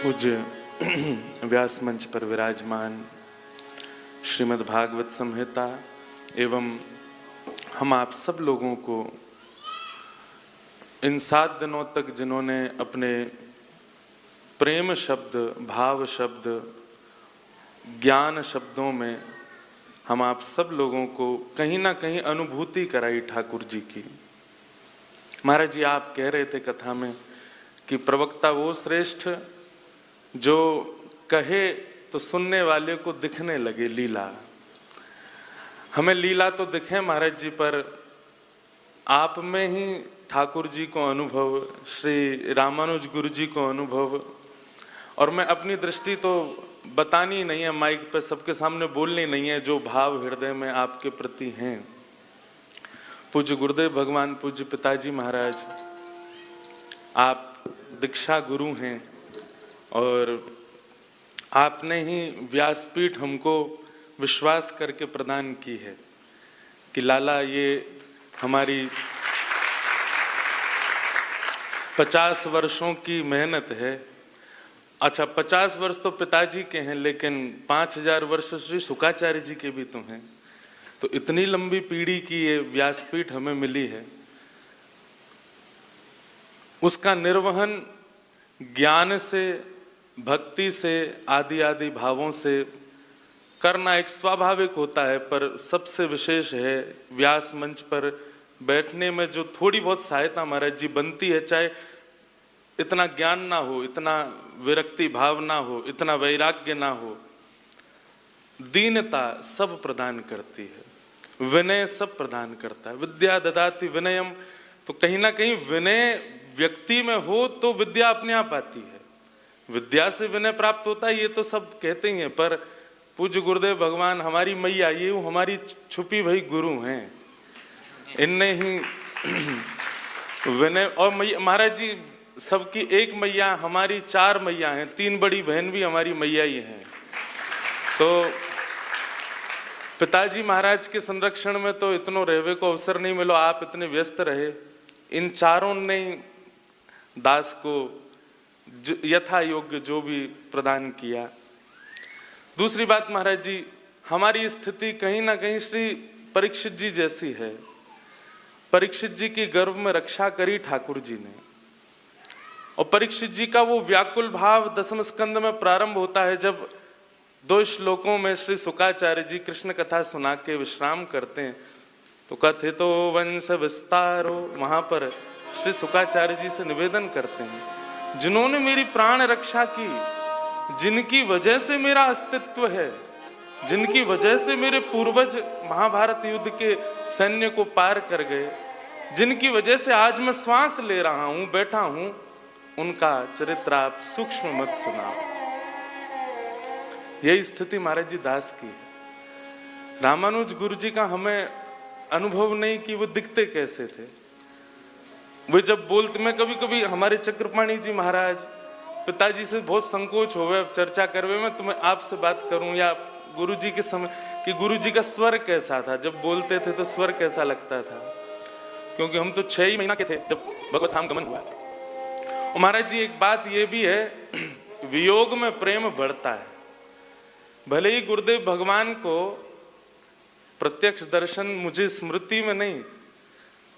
पूज्य व्यास मंच पर विराजमान श्रीमद् भागवत संहिता एवं हम आप सब लोगों को इन 7 दिनों तक जिन्होंने अपने प्रेम शब्द, भाव शब्द, ज्ञान शब्दों में हम आप सब लोगों को कहीं ना कहीं अनुभूति कराई ठाकुर जी की। महाराज जी आप कह रहे थे कथा में कि प्रवक्ता वो श्रेष्ठ जो कहे तो सुनने वाले को दिखने लगे लीला। हमें लीला तो दिखे महाराज जी, पर आप में ही ठाकुर जी को अनुभव, श्री रामानुज गुरु जी को अनुभव। और मैं अपनी दृष्टि तो बतानी नहीं है, माइक पे सबके सामने बोलनी नहीं है, जो भाव हृदय में आपके प्रति हैं। पूज्य गुरुदेव भगवान, पूज्य पिताजी महाराज, आप दीक्षा गुरु हैं और आपने ही व्यासपीठ हमको विश्वास करके प्रदान की है कि लाला ये हमारी 50 वर्षों की मेहनत है। अच्छा, 50 वर्ष तो पिताजी के हैं, लेकिन 5000 वर्ष श्री शुकाचार्य जी के भी तो हैं। तो इतनी लंबी पीढ़ी की ये व्यासपीठ हमें मिली है, उसका निर्वहन ज्ञान से, भक्ति से, आदि आदि भावों से करना एक स्वाभाविक होता है। पर सबसे विशेष है व्यास मंच पर बैठने में जो थोड़ी बहुत सहायता महाराज जी बनती है, चाहे इतना ज्ञान ना हो, इतना विरक्ति भाव ना हो, इतना वैराग्य ना हो, दीनता सब प्रदान करती है, विनय सब प्रदान करता है। विद्या ददाति विनयम, तो कहीं ना कहीं विनय व्यक्ति में हो तो विद्या अपने आप आती है। विद्या से विनय प्राप्त होता है, ये तो सब कहते ही हैं। पर पूज्य गुरुदेव भगवान, हमारी मैया, ये हमारी छुपी भई गुरु हैं, इनने ही विनय। और मैया महाराज जी सबकी एक मैया, हमारी 4 मैया हैं, 3 बड़ी बहन भी हमारी मैया ही हैं। तो पिताजी महाराज के संरक्षण में तो इतनो रहवे को अवसर नहीं मिलो, आप इतने व्यस्त रहे। इन चारों ने दास को यथा योग्य जो भी प्रदान किया। दूसरी बात महाराज जी, हमारी स्थिति कहीं ना कहीं श्री परीक्षित जी जैसी है। परीक्षित जी की गर्भ में रक्षा करी ठाकुर जी ने, और परीक्षित जी का वो व्याकुल भाव 10वें स्कंद में प्रारंभ होता है, जब 2 श्लोकों में श्री शुकाचार्य जी कृष्ण कथा सुना के विश्राम करते हैं। तो कथितो वंश विस्तारो, वहां पर श्री शुकाचार्य जी से निवेदन करते हैं, जिन्होंने मेरी प्राण रक्षा की, जिनकी वजह से मेरा अस्तित्व है, जिनकी वजह से मेरे पूर्वज महाभारत युद्ध के सैन्य को पार कर गए, जिनकी वजह से आज मैं श्वास ले रहा हूं, बैठा हूं, उनका चरित्र आप सूक्ष्म मत सुनाओ। यही स्थिति महाराज जी दास की है। रामानुज गुरु जी का हमें अनुभव नहीं कि वो दिखते कैसे थे। वे जब बोलते, मैं कभी कभी हमारे चक्रपाणी जी महाराज, पिताजी से बहुत संकोच हो गए चर्चा करवे में, तो मैं आपसे बात करूं या गुरु जी के समय, कि गुरु जी का स्वर कैसा था, जब बोलते थे तो स्वर कैसा लगता था। क्योंकि हम तो 6 ही महीना के थे जब भगवत धाम गमन हुआ। और महाराज जी एक बात ये भी है, वियोग में प्रेम बढ़ता है। भले ही गुरुदेव भगवान को प्रत्यक्ष दर्शन मुझे स्मृति में नहीं,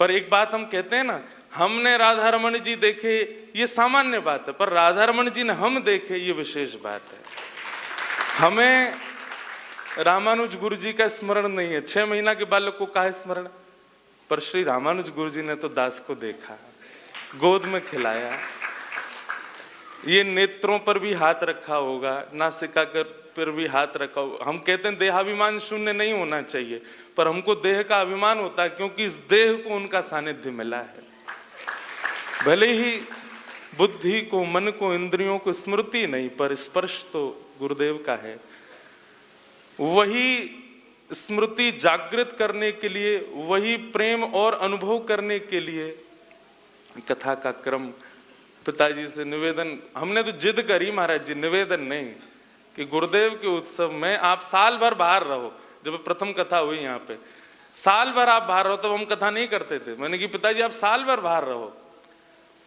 पर एक बात हम कहते हैं ना, हमने राधा रमण जी देखे, ये सामान्य बात है, पर राधा रमण जी ने हम देखे, ये विशेष बात है। हमें रामानुज गुरु जी का स्मरण नहीं है। 6 महीना के बालक को कहा स्मरण, पर श्री रामानुज गुरु जी ने तो दास को देखा, गोद में खिलाया, ये नेत्रों पर भी हाथ रखा होगा, नासिका पर भी हाथ रखा होगा। हम कहते हैं देहाभिमान शून्य नहीं होना चाहिए, पर हमको देह का अभिमान होता है, क्योंकि इस देह को उनका सानिध्य मिला है। भले ही बुद्धि को, मन को, इंद्रियों को स्मृति नहीं, पर स्पर्श तो गुरुदेव का है। वही स्मृति जागृत करने के लिए, वही प्रेम और अनुभव करने के लिए कथा का क्रम। पिताजी से निवेदन, हमने तो जिद करी महाराज जी, निवेदन नहीं, कि गुरुदेव के उत्सव में आप साल भर बाहर रहो। जब प्रथम कथा हुई यहाँ पे, साल भर आप बाहर रहो, तब हम कथा नहीं करते थे। मैंने कि पिताजी आप साल भर बाहर रहो,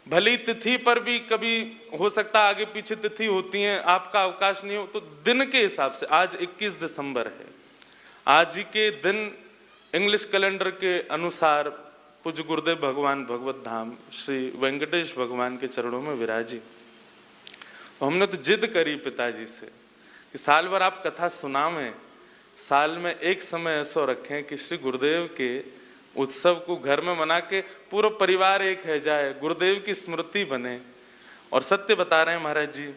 भली तिथि पर भी कभी हो सकता आगे पीछे तिथि होती हैं, आपका अवकाश नहीं हो, तो दिन के हिसाब से आज 21 दिसंबर है, आज ही के दिन इंग्लिश कैलेंडर के अनुसार पूज्य गुरुदेव भगवान भगवत धाम श्री वेंकटेश भगवान के चरणों में विराजी। हमने तो जिद करी पिताजी से कि साल भर आप कथा सुनावें, साल में एक समय ऐसा रखें कि श्री गुरुदेव के उत्सव को घर में मना के पूरा परिवार एक है जाए, गुरुदेव की स्मृति बने। और सत्य बता रहे हैं महाराज जी,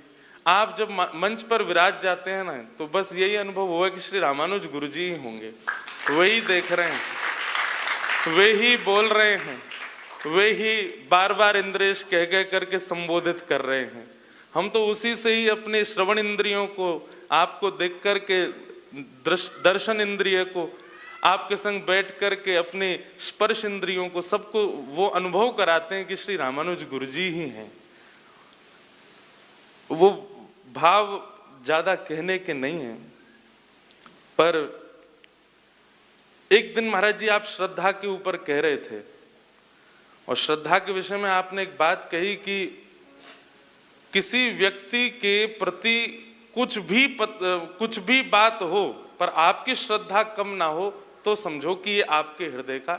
आप जब मंच पर विराज जाते हैं ना, तो बस यही अनुभव हुआ कि श्री रामानुज गुरु जी ही होंगे, वही देख रहे हैं, वे ही बोल रहे हैं, वे ही बार बार इंद्रेश कह कह करके संबोधित कर रहे हैं। हम तो उसी से ही अपने श्रवण इंद्रियों को, आपको देख करके दर्शन इंद्रिय को, आपके संग बैठ करके अपने स्पर्श इंद्रियों को, सबको वो अनुभव कराते हैं कि श्री रामानुज गुरु जी ही हैं। वो भाव ज्यादा कहने के नहीं हैं। पर एक दिन महाराज जी आप श्रद्धा के ऊपर कह रहे थे, और श्रद्धा के विषय में आपने एक बात कही कि किसी व्यक्ति के प्रति कुछ भी बात हो पर आपकी श्रद्धा कम ना हो, तो समझो कि ये आपके हृदय का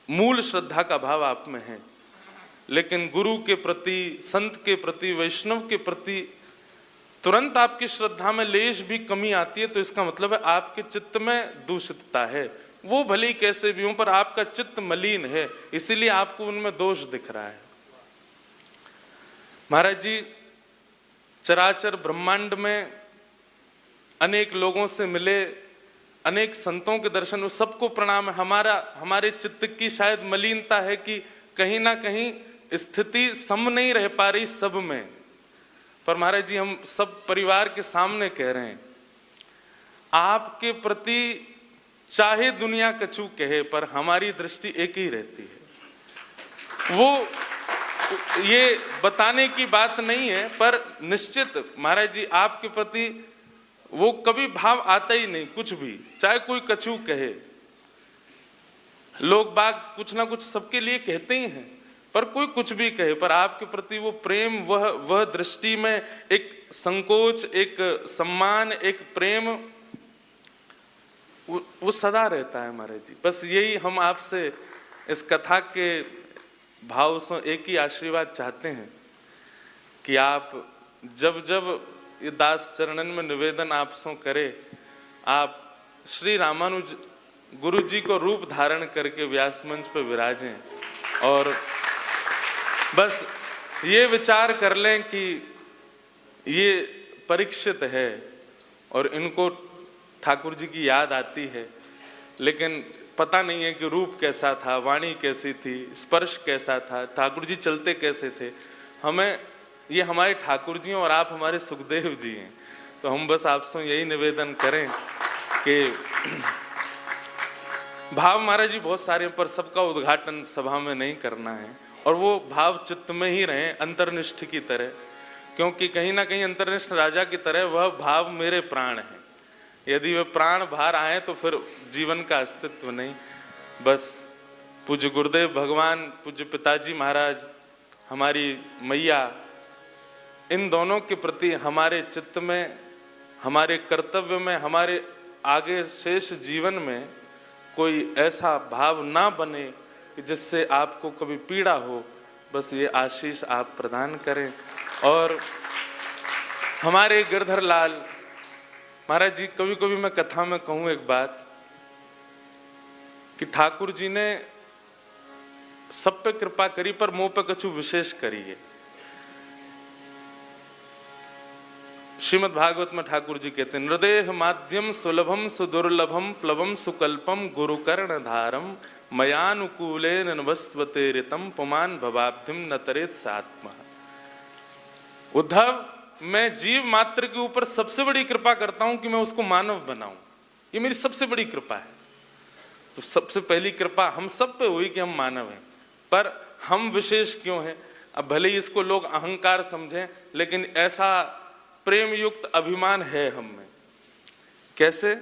मूल श्रद्धा का भाव आप में है। लेकिन गुरु के प्रति, संत के प्रति, वैष्णव के प्रति तुरंत आपकी श्रद्धा में लेश भी कमी आती है, तो इसका मतलब है आपके चित्त में दूषितता है। वो भले कैसे भी हो, पर आपका चित्त मलिन है, इसीलिए आपको उनमें दोष दिख रहा है। महाराज जी चराचर ब्रह्मांड में अनेक लोगों से मिले, अनेक संतों के दर्शन हुए, सबको प्रणाम है। हमारे चित्त की शायद मलिनता है कि कहीं ना कहीं स्थिति सम नहीं रह पा रही सब में। पर महाराज जी हम सब परिवार के सामने कह रहे हैं, आपके प्रति चाहे दुनिया कछु कहे, पर हमारी दृष्टि एक ही रहती है। वो ये बताने की बात नहीं है, पर निश्चित महाराज जी आपके प्रति वो कभी भाव आता ही नहीं, कुछ भी, चाहे कोई कछु कहे। लोग बाग कुछ ना कुछ सबके लिए कहते ही हैं, पर कोई कुछ भी कहे, पर आपके प्रति वो प्रेम, वह दृष्टि में एक संकोच, एक सम्मान, एक प्रेम, वो सदा रहता है महाराज जी। बस यही हम आपसे इस कथा के भाव से एक ही आशीर्वाद चाहते हैं कि आप जब जब ये दास चरणन में निवेदन आप सो करे, आप श्री रामानुज गुरु जी को रूप धारण करके व्यास मंच पर विराजें, और बस ये विचार कर लें कि ये परीक्षित है और इनको ठाकुर जी की याद आती है, लेकिन पता नहीं है कि रूप कैसा था, वाणी कैसी थी, स्पर्श कैसा था, ठाकुर जी चलते कैसे थे। हमें ये हमारे ठाकुर जी और आप हमारे सुखदेव जी हैं, तो हम बस आपसे यही निवेदन करें कि भाव महाराज जी बहुत सारे, पर सबका उद्घाटन सभा में नहीं करना है, और वो भाव चित्त में ही रहे अंतर्निष्ठ की तरह, क्योंकि कहीं ना कहीं अंतर्निष्ठ राजा की तरह वह भाव मेरे प्राण है। यदि वे प्राण बाहर आए तो फिर जीवन का अस्तित्व नहीं। बस पूज्य गुरुदेव भगवान, पूज्य पिताजी महाराज, हमारी मैया, इन दोनों के प्रति हमारे चित्त में, हमारे कर्तव्य में, हमारे आगे शेष जीवन में कोई ऐसा भाव ना बने कि जिससे आपको कभी पीड़ा हो। बस ये आशीष आप प्रदान करें। और हमारे गिरधर लाल महाराज जी, कभी कभी मैं कथा में कहूँ एक बात कि ठाकुर जी ने सब पे कृपा करी, पर मुंह पे कछु विशेष करी है। श्रीमद् भागवत में ठाकुर जी कहते हैं, हृदय माध्यम सुलभम सुदुर्लभम प्लवम सुकल्पम गुरुकर्ण धारम मयानुकूलेन नभस्वते ऋतम पुमान भवाब्धिम न तरेत सात्मा। उद्धव, मैं जीव मात्र के ऊपर सबसे बड़ी कृपा करता हूं कि मैं उसको मानव बनाऊं, ये मेरी सबसे बड़ी कृपा है। तो सबसे पहली कृपा हम सब पे हुई कि हम मानव हैं, पर हम विशेष क्यों हैं? अब भले ही इसको लोग अहंकार समझें, लेकिन ऐसा प्रेम युक्त अभिमान है हम में। कैसे?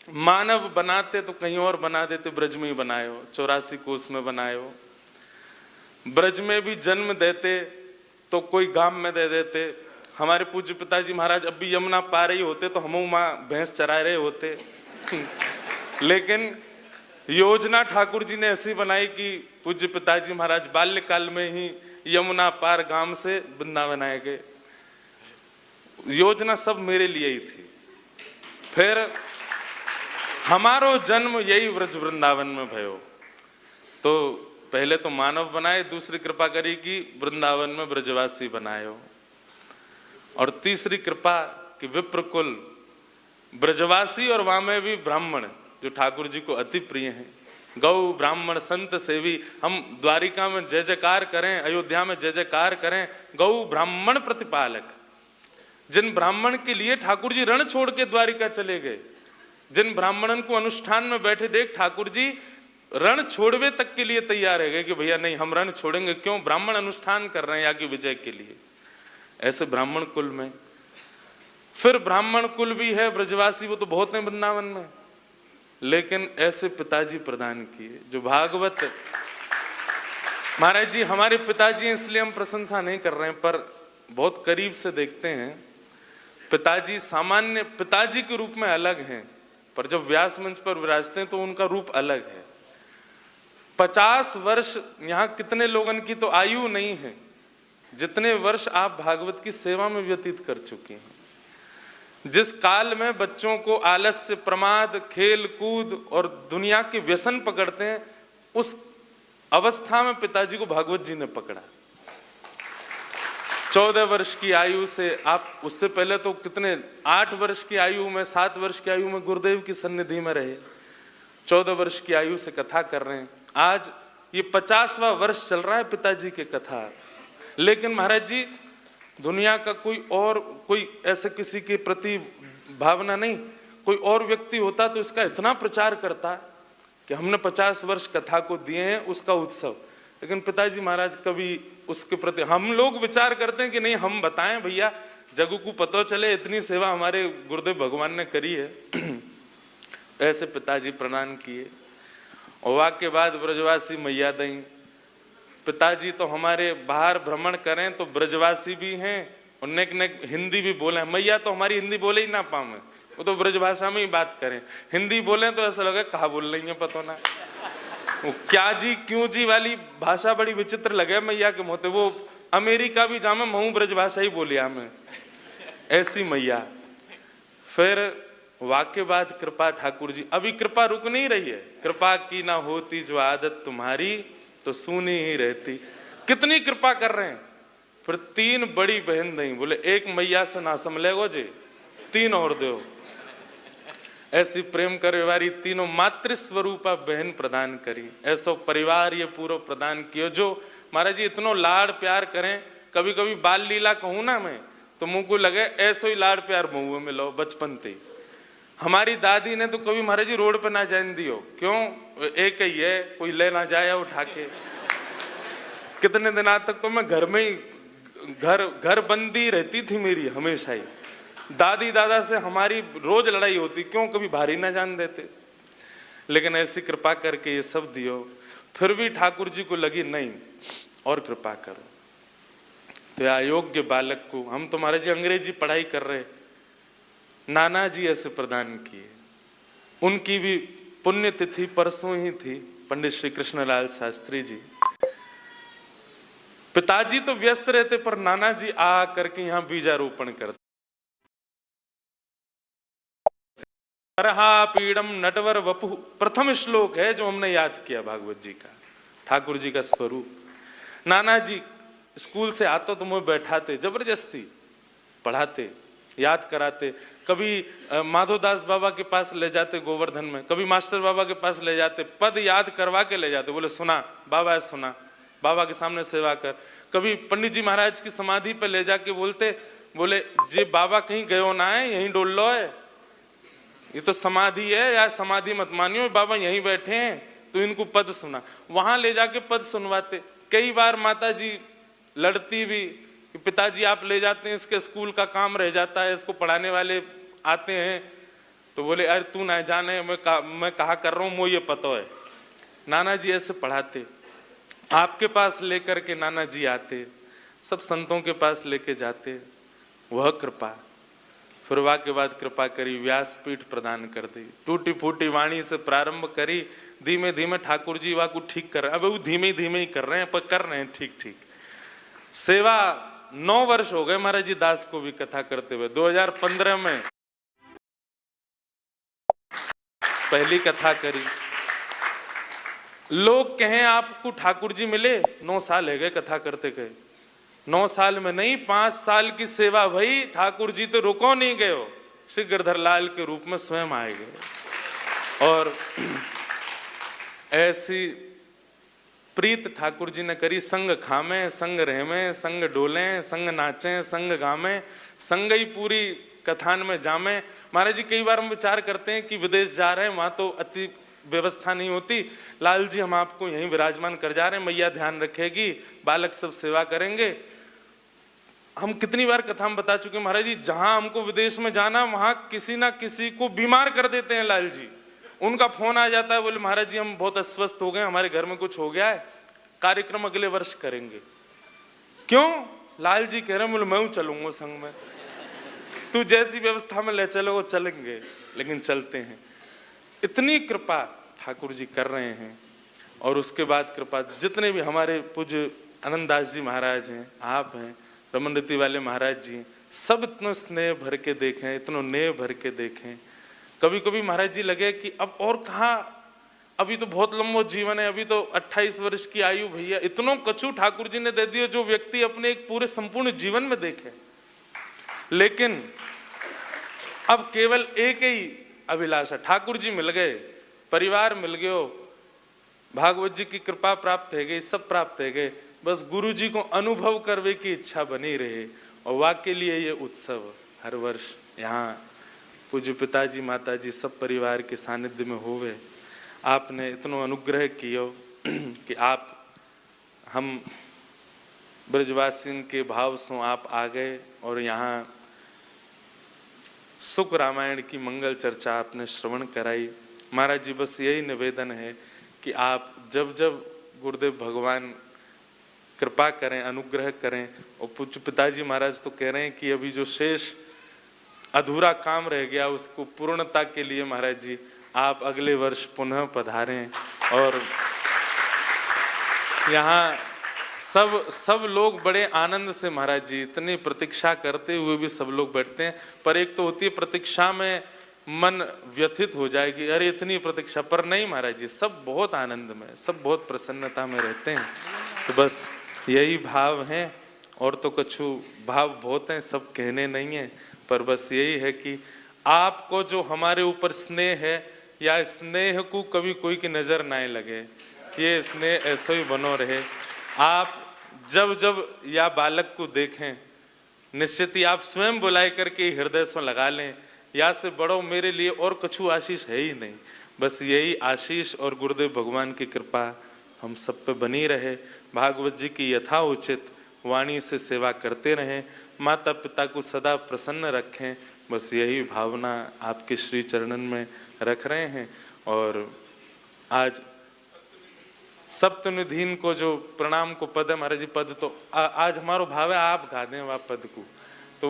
मानव बनाते तो कहीं और बना देते, ब्रज में ही बनाए हो, 84 कोस में बनाए हो, ब्रज में भी जन्म देते तो कोई गांव में दे देते। हमारे पूज्य पिताजी महाराज अब भी यमुना पार ही होते तो हम वहाँ भैंस चरा रहे होते। लेकिन योजना ठाकुर जी ने ऐसी बनाई कि पूज्य पिताजी महाराज बाल्यकाल में ही यमुना पार गांव से वृंदावन आए गए। योजना सब मेरे लिए ही थी। फिर हमारो जन्म यही व्रज वृंदावन में भयो। तो पहले तो मानव बनाए, दूसरी कृपा करी कि वृंदावन में ब्रजवासी बनायो, और तीसरी कृपा कि विप्रकुल ब्रजवासी और वहां में भी ब्राह्मण जो ठाकुर जी को अति प्रिय हैं। गौ ब्राह्मण संत सेवी, हम द्वारिका में जय जयकार करें, अयोध्या में जय जयकार करें, गौ ब्राह्मण प्रतिपालक। जिन ब्राह्मण के लिए ठाकुर जी रण छोड़ के द्वारिका चले गए, जिन ब्राह्मणन को अनुष्ठान में बैठे देख ठाकुर जी रण छोड़वे तक के लिए तैयार है कि भैया नहीं हम रण छोड़ेंगे, क्यों? ब्राह्मण अनुष्ठान कर रहे हैं या कि विजय के लिए। ऐसे ब्राह्मण कुल में फिर ब्राह्मण कुल भी है, ब्रजवासी वो तो बहुत हैं वृंदावन में, लेकिन ऐसे पिताजी प्रदान किए जो भागवत। महाराज जी हमारे पिताजी, इसलिए हम प्रशंसा नहीं कर रहे हैं, पर बहुत करीब से देखते हैं। पिताजी सामान्य पिताजी के रूप में अलग हैं, पर जब व्यास मंच पर विराजते हैं तो उनका रूप अलग है। 50 वर्ष यहाँ कितने लोगों की तो आयु नहीं है जितने वर्ष आप भागवत की सेवा में व्यतीत कर चुके हैं। जिस काल में बच्चों को आलस्य, प्रमाद, खेल कूद और दुनिया के व्यसन पकड़ते हैं, उस अवस्था में पिताजी को भागवत जी ने पकड़ा। 14 वर्ष की आयु से आप, उससे पहले तो कितने 8 वर्ष की आयु में, 7 वर्ष की आयु में गुरुदेव की सन्निधि में रहे, 14 वर्ष की आयु से कथा कर रहे हैं। आज ये 50वां वर्ष चल रहा है पिताजी के कथा। लेकिन महाराज जी दुनिया का कोई ऐसे किसी के प्रति भावना नहीं, कोई और व्यक्ति होता तो इसका इतना प्रचार करता कि हमने 50 वर्ष कथा को दिए हैं, उसका उत्सव। लेकिन पिताजी महाराज कभी उसके प्रति, हम लोग विचार करते हैं कि नहीं हम बताएं भैया जगू को पता चले, इतनी सेवा हमारे गुरुदेव भगवान ने करी है। ऐसे पिताजी प्रणाम किए। और वाक्य बाद ब्रजवासी मैया दई। पिताजी तो हमारे बाहर भ्रमण करें तो ब्रजवासी भी हैं और नेक नेक हिंदी भी बोले। मैया तो हमारी हिंदी बोले ही ना पावे, वो तो ब्रज भाषा में ही बात करें। हिंदी बोले तो ऐसा लगे कहा बोल रही है पता ना, वो क्या जी क्यों जी वाली भाषा बड़ी विचित्र लगे मैया के मोते। वो अमेरिका भी जामे महू ब्रज भाषा ही बोलिया में, ऐसी मैया। फिर वाक्य बाद कृपा ठाकुर जी, अभी कृपा रुक नहीं रही है। कृपा की ना होती जो आदत तुम्हारी तो सुनी ही रहती। कितनी कृपा कर रहे हैं। फिर 3 बड़ी बहन दई, बोले एक मैया से ना संभलेगो जी, 3 और दो। ऐसी प्रेम करे वारी तीनों मातृ स्वरूपा बहन प्रदान करी। ऐसो परिवार ये पूरा प्रदान कियो जो महाराज जी इतनो लाड़ प्यार करें। कभी कभी बाल लीला कहूँ ना मैं तो मुंह को लगे ऐसो ही लाड़ प्यार मुँह में लो बचपन से। हमारी दादी ने तो कभी महाराज जी रोड पे ना जाने दियो, क्यों? एक ही है, कोई ले ना जाए उठा के। कितने दिन तक तो मैं घर में ही घर बंदी रहती थी मेरी हमेशा ही। दादी दादा से हमारी रोज लड़ाई होती, क्यों? कभी भारी ना जान देते। लेकिन ऐसी कृपा करके ये सब दियो। फिर भी ठाकुर जी को लगी नहीं और कृपा करो। तो अयोग्य बालक को, हम तो महाराज जी अंग्रेजी पढ़ाई कर रहे, नाना जी ऐसे प्रदान किए। उनकी भी पुण्यतिथि परसों ही थी, पंडित श्री कृष्णलाल शास्त्री जी। पिताजी तो व्यस्त रहते पर नाना जी आ करके यहाँ बीजारोपण करते। तरहा पीड़म नटवर वपु प्रथम श्लोक है जो हमने याद किया भागवत जी का, ठाकुर जी का स्वरूप। नाना जी स्कूल से आते तो मुझे बैठाते, जबरदस्ती पढ़ाते, याद कराते। कभी माधोदास बाबा के पास ले जाते गोवर्धन में, कभी मास्टर बाबा के पास ले जाते, पद याद करवा के ले जाते। बोले सुना बाबा, सुना बाबा के सामने सेवा कर। कभी पंडित जी महाराज की समाधि पे ले जाके बोलते, बोले जी बाबा कहीं गयो ना है, यहीं डोल लो है, ये तो समाधि है, या समाधि मत मानियो, बाबा यहीं बैठे हैं तो इनको पद सुना। वहां ले जाके पद सुनवाते। कई बार माता जी लड़ती भी कि पिताजी आप ले जाते हैं, इसके स्कूल का काम रह जाता है, इसको पढ़ाने वाले आते हैं। तो बोले अरे तू ना जाने, मैं कहा कर रहा हूँ, मुझे ये पता है। नाना जी ऐसे पढ़ाते। आपके पास लेकर के नाना जी आते, सब संतों के पास लेके जाते, वह कृपा। फिर वाह के बाद कृपा करी, व्यासपीठ प्रदान कर दी, टूटी फूटी वाणी से प्रारंभ करी, धीमे धीमे ठाकुर जी वाह को ठीक कर रहे हैं। अब वो धीमे धीमे ही कर रहे हैं, पर कर रहे हैं ठीक ठीक। सेवा 9 वर्ष हो गए महाराज जी दास को भी कथा करते हुए। 2015 में पहली कथा करी। लोग कहें आपको ठाकुर जी मिले, 9 साल है गए कथा करते गए। 9 साल में नहीं, 5 साल की सेवा भई, ठाकुर जी तो रुको नहीं गए हो, श्री गिरधर लाल के रूप में स्वयं आए गए। और ऐसी प्रीत ठाकुर जी ने करी, संग खामे, संग रहमे, संग डोलें, संग नाचें, संग गामें, संग ही पूरी कथान में जामे। महाराज जी कई बार हम विचार करते हैं कि विदेश जा रहे हैं, वहां तो अति व्यवस्था नहीं होती, लाल जी हम आपको यहीं विराजमान कर जा रहे हैं, मैया ध्यान रखेगी, बालक सब सेवा करेंगे। हम कितनी बार कथा में बता चुके महाराज जी, जहां हमको विदेश में जाना वहां किसी ना किसी को बीमार कर देते हैं लाल जी। उनका फोन आ जाता है, बोले महाराज जी हम बहुत अस्वस्थ हो गए, हमारे घर में कुछ हो गया है, कार्यक्रम अगले वर्ष करेंगे। क्यों? लाल जी कह रहे हैं, बोले मैं चलूंगा संग में, तू जैसी व्यवस्था में ले चलो चलेंगे, लेकिन चलते हैं। इतनी कृपा ठाकुर जी कर रहे हैं। और उसके बाद कृपा जितने भी हमारे पूज्य आनंददास जी महाराज हैं, आप हैं, रमन रीति वाले महाराज जी, सब इतना स्नेह भर के देखें, इतना नेह भर के देखें। कभी कभी महाराज जी लगे कि अब और कहाँ, अभी तो बहुत लंबा जीवन है, अभी तो 28 वर्ष की आयु भैया, इतनों कछु ठाकुर जी ने दे दिया जो व्यक्ति अपने एक पूरे संपूर्ण जीवन में देखे। लेकिन अब केवल एक ही अभिलाषा, ठाकुर जी मिल गए, परिवार मिल गयो, भागवत जी की कृपा प्राप्त है गई, सब प्राप्त है गए, बस गुरु जी को अनुभव करने की इच्छा बनी रहे। और वाकई लिए ये उत्सव हर वर्ष यहाँ पूज्य पिताजी माताजी सब परिवार के सानिध्य में होवे। आपने इतना अनुग्रह कियो कि आप हम ब्रजवासियों के भाव से आप आ गए और यहाँ सुख रामायण की मंगल चर्चा आपने श्रवण कराई। महाराज जी बस यही निवेदन है कि आप जब जब गुरुदेव भगवान कृपा करें, अनुग्रह करें, और पूज्य पिताजी महाराज तो कह रहे हैं कि अभी जो शेष अधूरा काम रह गया उसको पूर्णता के लिए महाराज जी आप अगले वर्ष पुनः पधारें। और यहाँ सब लोग बड़े आनंद से महाराज जी इतनी प्रतीक्षा करते हुए भी सब लोग बैठते हैं। पर एक तो होती है प्रतीक्षा में मन व्यथित हो जाएगी, अरे इतनी प्रतीक्षा, पर नहीं महाराज जी सब बहुत आनंद में, सब बहुत प्रसन्नता में रहते हैं। तो बस यही भाव है, और तो कछु भाव बहुत हैं, सब कहने नहीं है, पर बस यही है कि आपको जो हमारे ऊपर स्नेह है, या स्नेह को कभी कोई की नजर ना लगे, ये स्नेह ऐसा ही बनो रहे। आप जब जब या बालक को देखें, निश्चित ही आप स्वयं बुलाए करके हृदय से लगा लें, या से बड़ो मेरे लिए और कछु आशीष है ही नहीं। बस यही आशीष और गुरुदेव भगवान की कृपा हम सब पे बनी रहे। भागवत जी की यथा उचित वाणी से सेवा करते रहें, माता पिता को सदा प्रसन्न रखें, बस यही भावना आपके श्री चरणन में रख रहे हैं। और आज सप्तनिधीन को जो प्रणाम को पद है महाराज जी, पद तो आज हमारो भाव है आप गा दें वह पद को, तो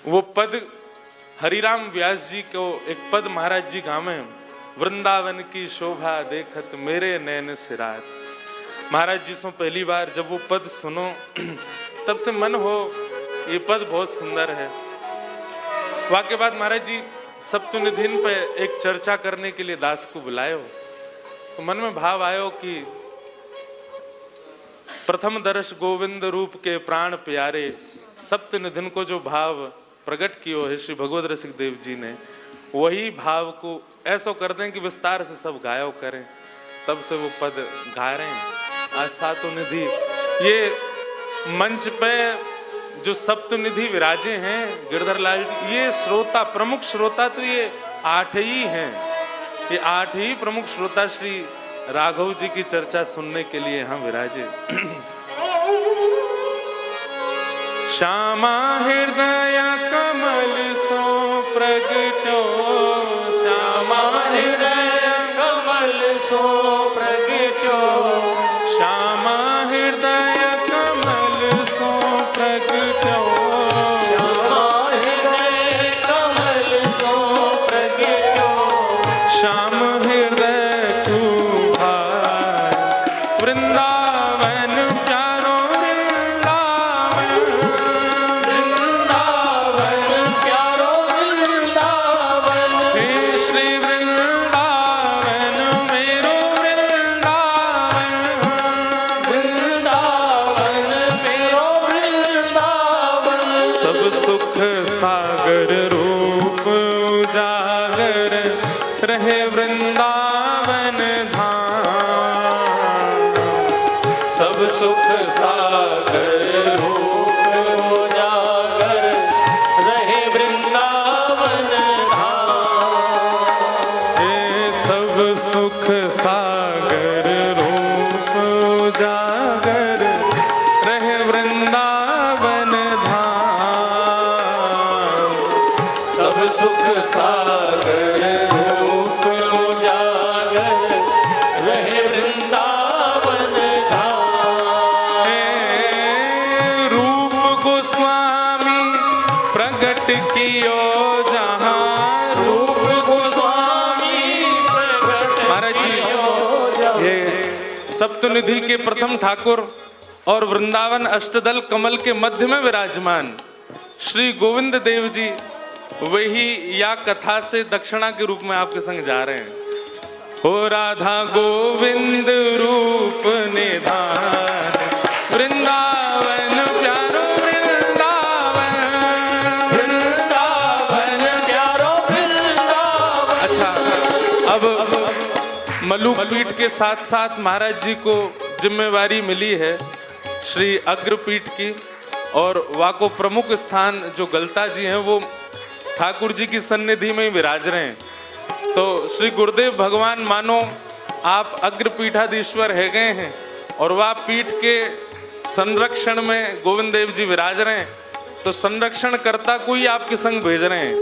वो पद हरिराम व्यास जी को एक पद महाराज जी गावे, वृंदावन की शोभा देखत मेरे नैन सिरात। महाराज जी से पहली बार जब वो पद सुनो तब से मन हो ये पद बहुत सुंदर है। वाके बाद महाराज जी सप्तनिधिन पे एक चर्चा करने के लिए दास को बुलायो, तो मन में भाव आयो कि प्रथम दर्श गोविंद रूप के प्राण प्यारे, सप्तनिधिन को जो भाव प्रकट कियो है श्री भगवत रसिक देव जी ने, वही भाव को ऐसा कर दें कि विस्तार से सब गायो करें। तब से वो पद गा रहे हैं। आज सातोनिधि ये मंच पे जो सप्तनिधि विराजे हैं गिरधर लाल जी, ये श्रोता प्रमुख श्रोता तो ये 8 ही हैं। ये 8 ही प्रमुख श्रोता श्री राघव जी की चर्चा सुनने के लिए यहाँ विराजे। श्यामा हृदय कमल सो प्रगटो, श्यामा हृदय कमल सो प्रगटो, रहे वृंदावन धाम। सब सुख सागर रूप उजागर रहे वृंदावन धाम। हे सब सुख सागर रूप उजागर रहे वृंदावन धाम। सब सुख सागर रूप उजागर रहे वृंदावन धाम। हे रूप गोस्वामी प्रकट कियो जहाँ। रूप गोस्वामी प्रकट महाराज जी, ये सप्तनिधि के प्रथम ठाकुर और वृंदावन अष्टदल कमल के मध्य में विराजमान श्री गोविंद देव जी वही या कथा से दक्षिणा के रूप में आपके संग जा रहे हैं। हो राधा गोविंद रूप निधान वृंदावन प्यारो वृंदावन। वृंदावन प्यारो वृंदावन। अच्छा, अब मलुक पीठ के साथ साथ महाराज जी को जिम्मेवारी मिली है श्री अग्रपीठ की, और वाको प्रमुख स्थान जो गलता जी हैं वो ठाकुर जी की सन्निधि में ही विराज रहे हैं। तो श्री गुरुदेव भगवान मानो आप अग्रपीठाधीश्वर है गए हैं और वह पीठ के संरक्षण में गोविंद देव जी विराज रहे हैं। तो संरक्षण करता कोई आपके संग भेज रहे हैं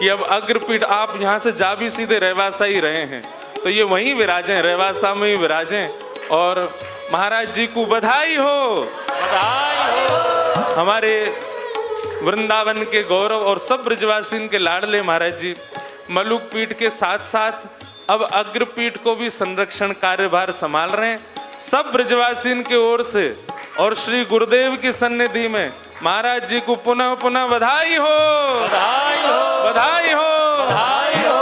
कि अब अग्रपीठ आप यहाँ से जा भी सीधे रहवासा ही रहे हैं, तो ये वहीं विराजें, रहवासा में ही विराजें। और महाराज जी को बधाई हो, बधाई हो। हमारे वृंदावन के गौरव और सब ब्रजवासीन के लाडले महाराज जी मलुक पीठ के साथ साथ अब अग्रपीठ को भी संरक्षण कार्यभार संभाल रहे हैं सब ब्रजवासीन के ओर से। और श्री गुरुदेव की सन्निधि में महाराज जी को पुनः पुनः बधाई हो, बधाई हो, बधाई हो, बधाई हो।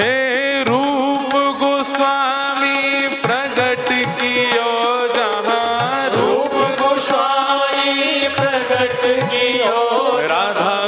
हे रूप गोस्वामी प्रकट कियो जहाँ। रूप गोस्वामी प्रकट कियो राधा